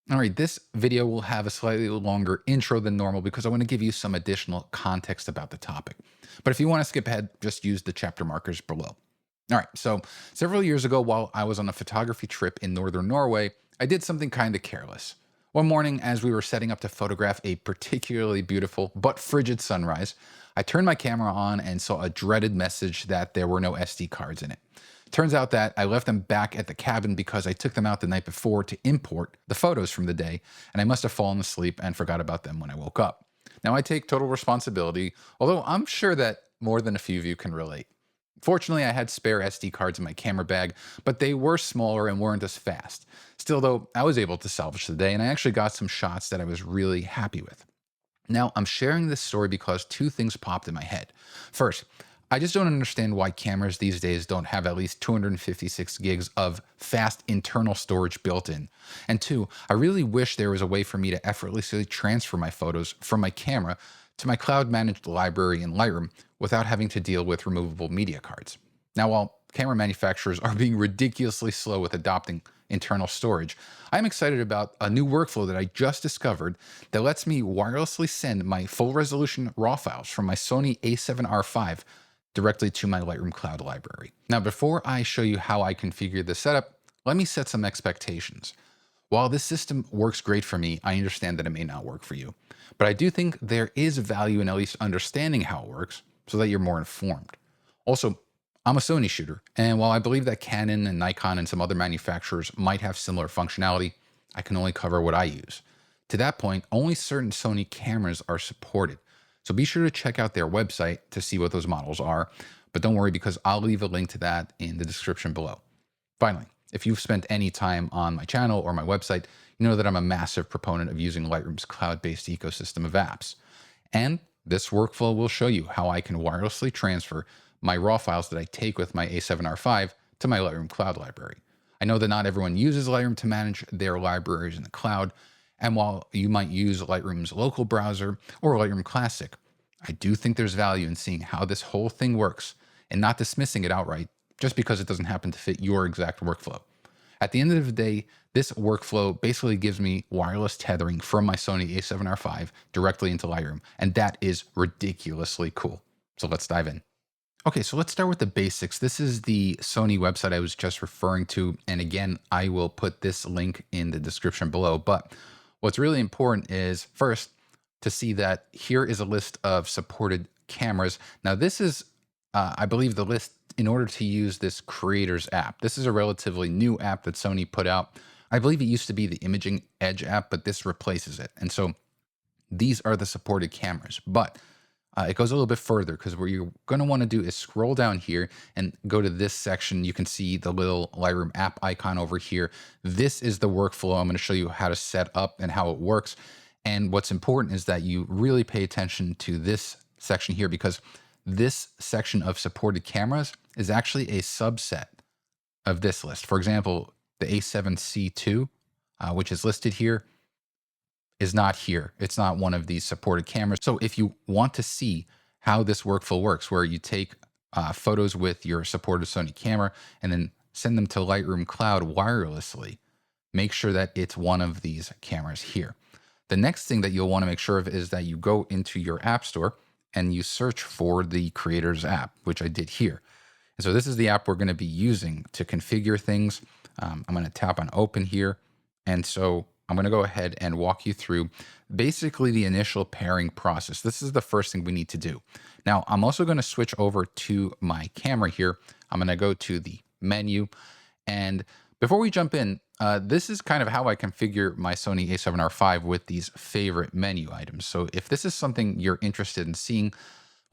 All right, this video will have a slightly longer intro than normal because I want to give you some additional context about the topic. But if you want to skip ahead, just use the chapter markers below. All right, so several years ago, while I was on a photography trip in northern Norway, I did something kind of careless. One morning, as we were setting up to photograph a particularly beautiful but frigid sunrise, I turned my camera on and saw a dreaded message that there were no SD cards in it. Turns out that I left them back at the cabin because I took them out the night before to import the photos from the day, and I must have fallen asleep and forgot about them when I woke up. Now, I take total responsibility, although I'm sure that more than a few of you can relate. Fortunately, I had spare SD cards in my camera bag, but they were smaller and weren't as fast. Still, though, I was able to salvage the day, and I actually got some shots that I was really happy with. Now, I'm sharing this story because two things popped in my head. First, I just don't understand why cameras these days don't have at least 256 gigs of fast internal storage built in. And two, I really wish there was a way for me to effortlessly transfer my photos from my camera to my cloud managed library in Lightroom without having to deal with removable media cards. Now, while camera manufacturers are being ridiculously slow with adopting internal storage, I'm excited about a new workflow that I just discovered that lets me wirelessly send my full resolution RAW files from my Sony A7R5 directly to my Lightroom Cloud library. Now, before I show you how I configure the setup, let me set some expectations. While this system works great for me, I understand that it may not work for you. But I do think there is value in at least understanding how it works so that you're more informed. Also, I'm a Sony shooter, and while I believe that Canon and Nikon and some other manufacturers might have similar functionality, I can only cover what I use. To that point, only certain Sony cameras are supported. So be sure to check out their website to see what those models are. But don't worry because I'll leave a link to that in the description below. Finally, if you've spent any time on my channel or my website, you know that I'm a massive proponent of using Lightroom's cloud-based ecosystem of apps. And this workflow will show you how I can wirelessly transfer my RAW files that I take with my A7R5 to my Lightroom cloud library. I know that not everyone uses Lightroom to manage their libraries in the cloud, and while you might use Lightroom's local browser or Lightroom Classic, I do think there's value in seeing how this whole thing works and not dismissing it outright just because it doesn't happen to fit your exact workflow. At the end of the day, this workflow basically gives me wireless tethering from my Sony A7R5 directly into Lightroom, and that is ridiculously cool. So let's dive in. Okay, so let's start with the basics. This is the Sony website I was just referring to, and again, I will put this link in the description below. But what's really important is first to see that here is a list of supported cameras. Now, this is, I believe, the list in order to use this Creators app. This is a relatively new app that Sony put out. I believe it used to be the Imaging Edge app, but this replaces it. And so these are the supported cameras. But it goes a little bit further because what you're going to want to do is scroll down here and go to this section. You can see the little Lightroom app icon over here. This is the workflow. I'm going to show you how to set up and how it works. And what's important is that you really pay attention to this section here because this section of supported cameras is actually a subset of this list. For example, the A7C2, which is listed here, is not here. It's not one of these supported cameras. So if you want to see how this workflow works, where you take photos with your supported Sony camera and then send them to Lightroom Cloud wirelessly, make sure that it's one of these cameras here. The next thing that you'll want to make sure of is that you go into your app store and you search for the Creators App, which I did here. And so this is the app we're going to be using to configure things. I'm going to tap on open here. And so I'm going to go ahead and walk you through basically the initial pairing process. This is the first thing we need to do. Now, I'm also going to switch over to my camera here. I'm going to go to the menu. And before we jump in, this is kind of how I configure my Sony A7R5 with these favorite menu items. So if this is something you're interested in seeing,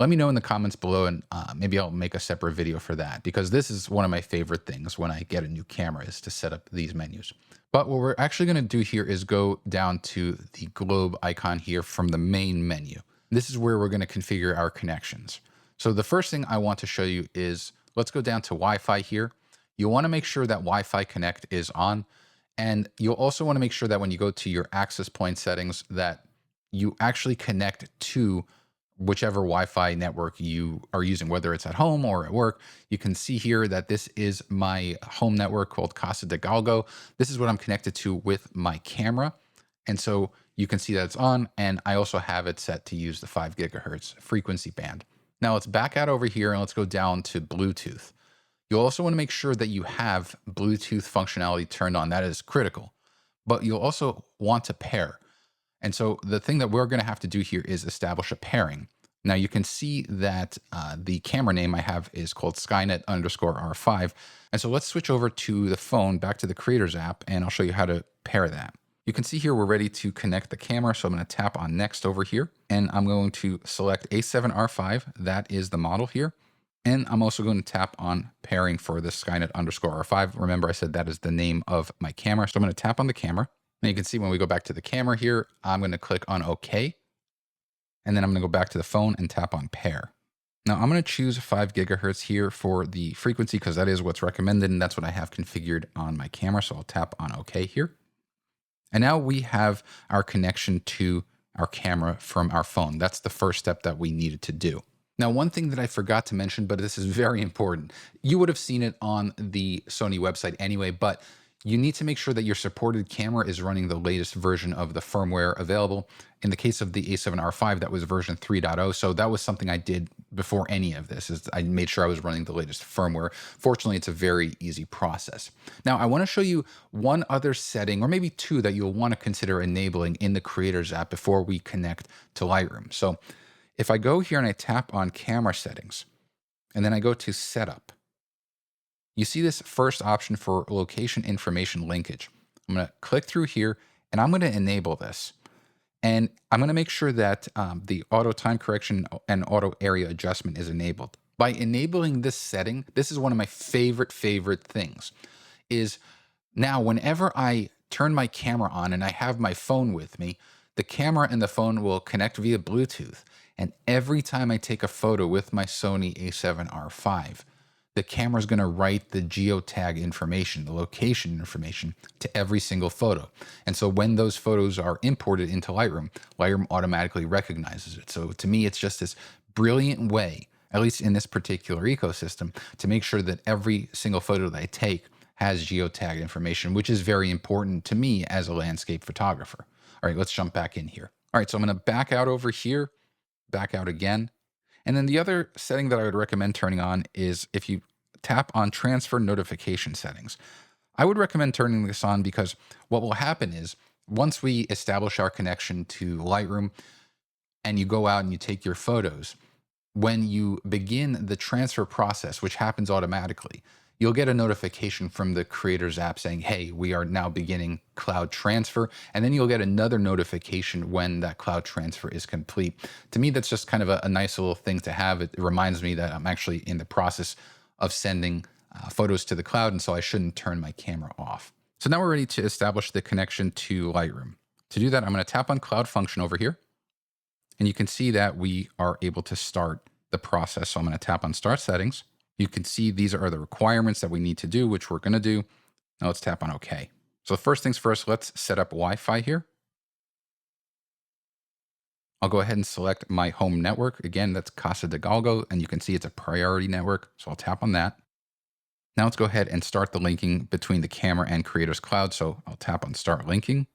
let me know in the comments below and maybe I'll make a separate video for that because this is one of my favorite things when I get a new camera is to set up these menus. But what we're actually going to do here is go down to the globe icon here from the main menu. This is where we're going to configure our connections. So the first thing I want to show you is let's go down to Wi-Fi here. You'll want to make sure that Wi-Fi Connect is on. And you'll also want to make sure that when you go to your access point settings that you actually connect to whichever Wi-Fi network you are using, whether it's at home or at work. You can see here that this is my home network called Casa de Galgo. This is what I'm connected to with my camera. And so you can see that it's on, and I also have it set to use the 5 gigahertz frequency band. Now let's back out over here and let's go down to Bluetooth. You'll also want to make sure that you have Bluetooth functionality turned on. That is critical. But you'll also want to pair. And so the thing that we're going to have to do here is establish a pairing. Now you can see that the camera name I have is called Skynet underscore R5. And so let's switch over to the phone, back to the Creators app, and I'll show you how to pair that. You can see here we're ready to connect the camera. So I'm going to tap on next over here, and I'm going to select A7R5. That is the model here. And I'm also going to tap on pairing for the Skynet underscore R5. Remember, I said that is the name of my camera. So I'm going to tap on the camera. And you can see when we go back to the camera here, I'm going to click on OK. And then I'm going to go back to the phone and tap on pair. Now I'm going to choose 5 gigahertz here for the frequency because that is what's recommended. And that's what I have configured on my camera. So I'll tap on OK here. And now we have our connection to our camera from our phone. That's the first step that we needed to do. Now, one thing that I forgot to mention, but this is very important. You would have seen it on the Sony website anyway, but you need to make sure that your supported camera is running the latest version of the firmware available. In the case of the A7R5, that was version 3.0. So that was something I did before any of this, is I made sure I was running the latest firmware. Fortunately, it's a very easy process. Now, I want to show you one other setting, or maybe two, that you'll want to consider enabling in the Creators app before we connect to Lightroom. So if I go here and I tap on camera settings, and then I go to setup, you see this first option for location information linkage. I'm going to click through here and I'm going to enable this. And I'm going to make sure that the auto time correction and auto area adjustment is enabled. By enabling this setting, this is one of my favorite things, is now whenever I turn my camera on and I have my phone with me, the camera and the phone will connect via Bluetooth. And every time I take a photo with my Sony A7R5, the camera is going to write the geotag information, the location information, to every single photo. And so when those photos are imported into Lightroom, Lightroom automatically recognizes it. So to me, it's just this brilliant way, at least in this particular ecosystem, to make sure that every single photo that I take has geotag information, which is very important to me as a landscape photographer. All right, let's jump back in here. All right, so I'm going to back out over here, back out again. And then the other setting that I would recommend turning on is if you tap on transfer notification settings. I would recommend turning this on because what will happen is once we establish our connection to Lightroom and you go out and you take your photos, when you begin the transfer process, which happens automatically, you'll get a notification from the Creators app saying, hey, we are now beginning cloud transfer. And then you'll get another notification when that cloud transfer is complete. To me, that's just kind of a nice little thing to have. It reminds me that I'm actually in the process of sending photos to the cloud, and so I shouldn't turn my camera off. So now we're ready to establish the connection to Lightroom. To do that, I'm going to tap on Cloud Function over here. And you can see that we are able to start the process. So I'm going to tap on Start Settings. You can see these are the requirements that we need to do, which we're going to do. Now let's tap on OK. So first things first, let's set up Wi-Fi here. I'll go ahead and select my home network. Again, that's Casa de Galgo, and you can see it's a priority network. So I'll tap on that. Now let's go ahead and start the linking between the camera and Creators Cloud. So I'll tap on Start Linking.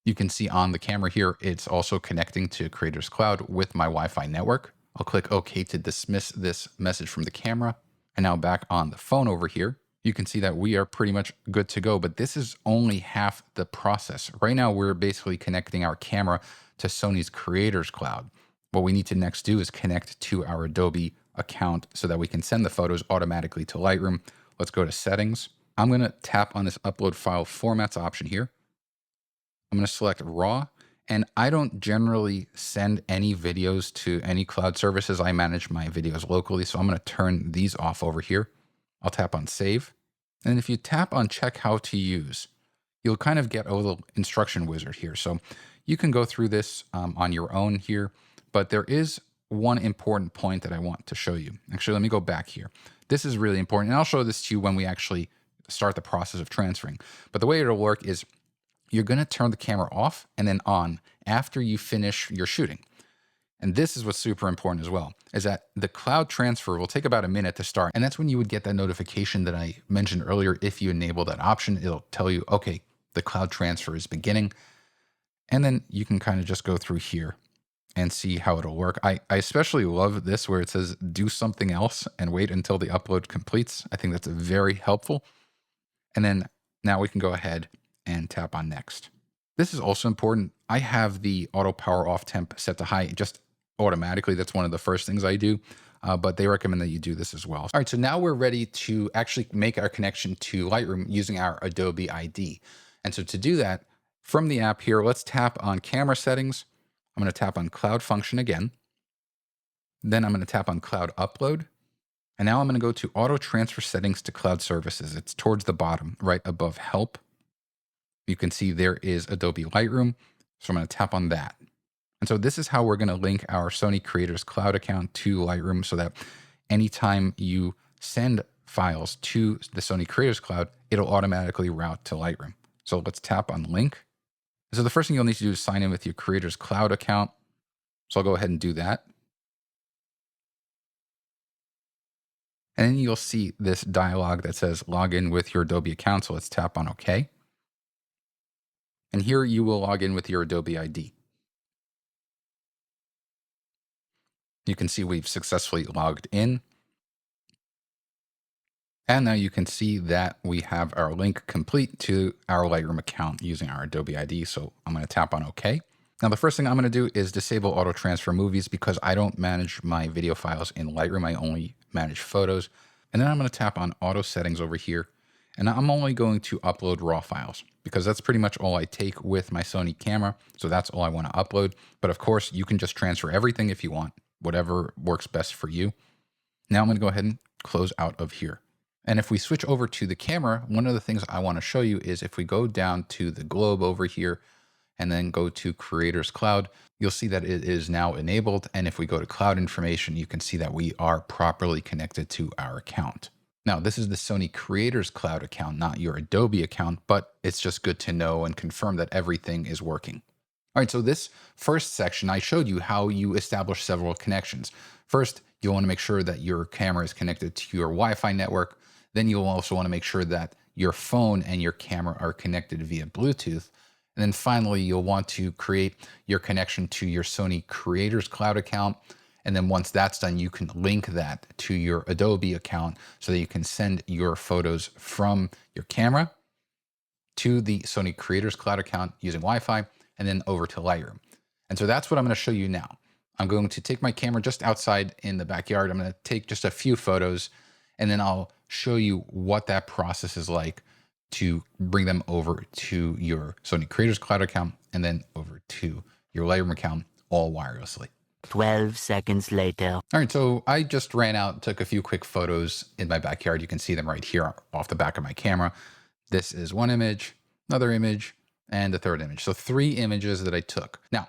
You can see on the camera here, it's also connecting to Creators Cloud with my Wi-Fi network. I'll click OK to dismiss this message from the camera. And now back on the phone over here, you can see that we are pretty much good to go, but this is only half the process. Right now, we're basically connecting our camera to Sony's Creators Cloud. What we need to next do is connect to our Adobe account so that we can send the photos automatically to Lightroom. Let's go to Settings. I'm going to tap on this Upload File Formats option here. I'm going to select RAW. And I don't generally send any videos to any cloud services. I manage my videos locally. So I'm going to turn these off over here. I'll tap on Save. And if you tap on Check How to Use, you'll kind of get a little instruction wizard here. So you can go through this on your own here. But there is one important point that I want to show you. Actually, let me go back here. This is really important. And I'll show this to you when we actually start the process of transferring. But the way it'll work is you're going to turn the camera off and then on after you finish your shooting. And this is what's super important as well, is that the cloud transfer will take about a minute to start. And that's when you would get that notification that I mentioned earlier. If you enable that option, it'll tell you, okay, the cloud transfer is beginning. And then you can kind of just go through here and see how it'll work. I especially love this where it says do something else and wait until the upload completes. I think that's very helpful. And then now we can go ahead and tap on next. This is also important. I have the auto power off temp set to high just automatically. That's one of the first things I do, but they recommend that you do this as well. All right, so now we're ready to actually make our connection to Lightroom using our Adobe ID. And so to do that, from the app here, let's tap on camera settings. I'm going to tap on cloud function again. Then I'm going to tap on cloud upload. And now I'm going to go to auto transfer settings to cloud services. It's towards the bottom, right above help. You can see there is Adobe Lightroom. So I'm going to tap on that. And so this is how we're going to link our Sony Creators Cloud account to Lightroom so that anytime you send files to the Sony Creators Cloud, it'll automatically route to Lightroom. So let's tap on link. So the first thing you'll need to do is sign in with your Creators Cloud account. So I'll go ahead and do that. And then you'll see this dialog that says log in with your Adobe account. So let's tap on OK. And here you will log in with your Adobe ID. You can see we've successfully logged in. And now you can see that we have our link complete to our Lightroom account using our Adobe ID. So I'm going to tap on OK. Now, the first thing I'm going to do is disable auto transfer movies because I don't manage my video files in Lightroom. I only manage photos. And then I'm going to tap on auto settings over here. And I'm only going to upload raw files because that's pretty much all I take with my Sony camera. So that's all I want to upload. But of course, you can just transfer everything if you want, whatever works best for you. Now I'm going to go ahead and close out of here. And if we switch over to the camera, one of the things I want to show you is if we go down to the globe over here and then go to Creators Cloud, you'll see that it is now enabled. And if we go to cloud information, you can see that we are properly connected to our account. Now, this is the Sony Creators Cloud account, not your Adobe account, but it's just good to know and confirm that everything is working. All right, so this first section, I showed you how you establish several connections. First, you'll want to make sure that your camera is connected to your Wi-Fi network. Then you'll also want to make sure that your phone and your camera are connected via Bluetooth. And then finally, you'll want to create your connection to your Sony Creators Cloud account. And then once that's done, you can link that to your Adobe account so that you can send your photos from your camera to the Sony Creators Cloud account using Wi-Fi and then over to Lightroom. And so that's what I'm going to show you now. I'm going to take my camera just outside in the backyard. I'm going to take just a few photos and then I'll show you what that process is like to bring them over to your Sony Creators Cloud account and then over to your Lightroom account all wirelessly. 12 seconds later. All right, so I just ran out, took a few quick photos in my backyard. You can see them right here off the back of my camera. This is one image, another image, and the third image. So 3 images that I took. Now,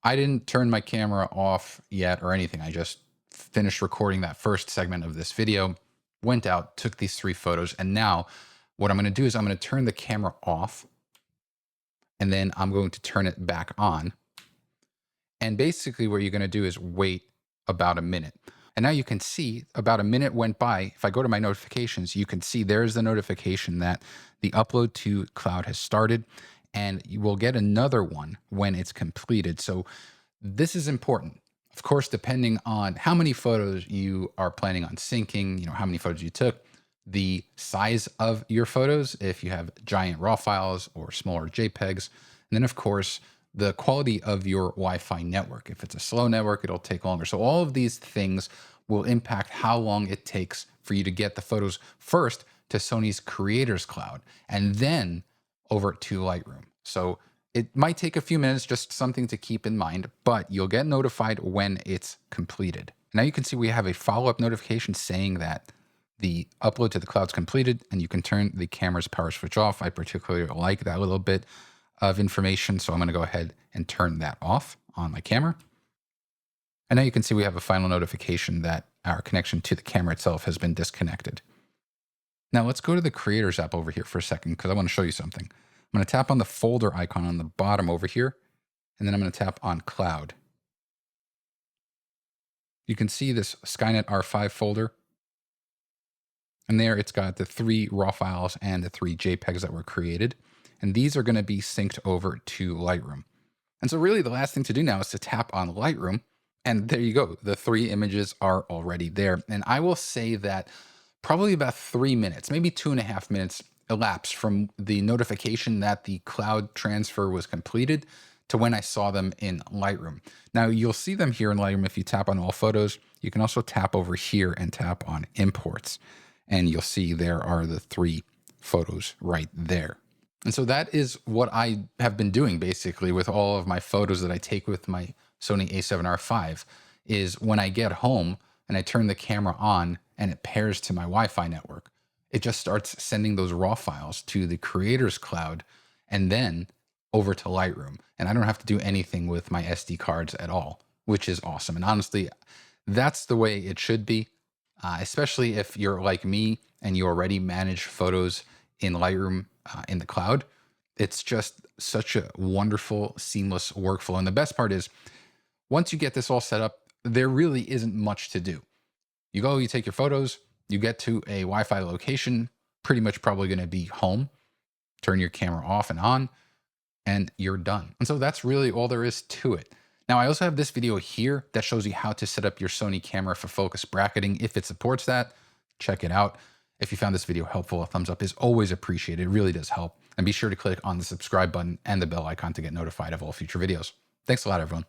I didn't turn my camera off yet or anything. I just finished recording that first segment of this video, went out, took these 3 photos, and now what I'm going to do is I'm going to turn the camera off, and then I'm going to turn it back on. And basically what you're going to do is wait about a minute. And now you can see about a minute went by. If I go to my notifications, you can see there's the notification that the upload to cloud has started, and you will get another one when it's completed. So this is important. Of course, depending on how many photos you are planning on syncing, how many photos you took, the size of your photos, if you have giant RAW files or smaller JPEGs, and then of course, the quality of your Wi-Fi network. If it's a slow network, it'll take longer. So all of these things will impact how long it takes for you to get the photos first to Sony's Creators Cloud and then over to Lightroom. So it might take a few minutes, just something to keep in mind, but you'll get notified when it's completed. Now you can see we have a follow-up notification saying that the upload to the cloud's completed and you can turn the camera's power switch off. I particularly like that little bit of information. So I'm going to go ahead and turn that off on my camera. And now you can see we have a final notification that our connection to the camera itself has been disconnected. Now let's go to the Creators app over here for a second because I want to show you something. I'm going to tap on the folder icon on the bottom over here, and then I'm going to tap on Cloud. You can see this Skynet R5 folder. And there it's got the 3 RAW files and the 3 JPEGs that were created. And these are going to be synced over to Lightroom. And so really the last thing to do now is to tap on Lightroom, and there you go. The 3 images are already there. And I will say that probably about 3 minutes, maybe 2.5 minutes elapsed from the notification that the cloud transfer was completed to when I saw them in Lightroom. Now you'll see them here in Lightroom if you tap on all photos. You can also tap over here and tap on imports, and you'll see there are the 3 photos right there. And so that is what I have been doing basically with all of my photos that I take with my Sony a7R5. Is when I get home and I turn the camera on and it pairs to my Wi-Fi network, it just starts sending those raw files to the creators cloud and then over to Lightroom. And I don't have to do anything with my SD cards at all, which is awesome. And honestly, that's the way it should be, especially if you're like me and you already manage photos in Lightroom in the cloud. It's just such a wonderful, seamless workflow. And the best part is, once you get this all set up, there really isn't much to do. You go, you take your photos, you get to a Wi-Fi location, pretty much probably going to be home, turn your camera off and on, and you're done. And so that's really all there is to it. Now, I also have this video here that shows you how to set up your Sony camera for focus bracketing. If it supports that, check it out. If you found this video helpful, a thumbs up is always appreciated. It really does help. And be sure to click on the subscribe button and the bell icon to get notified of all future videos. Thanks a lot, everyone.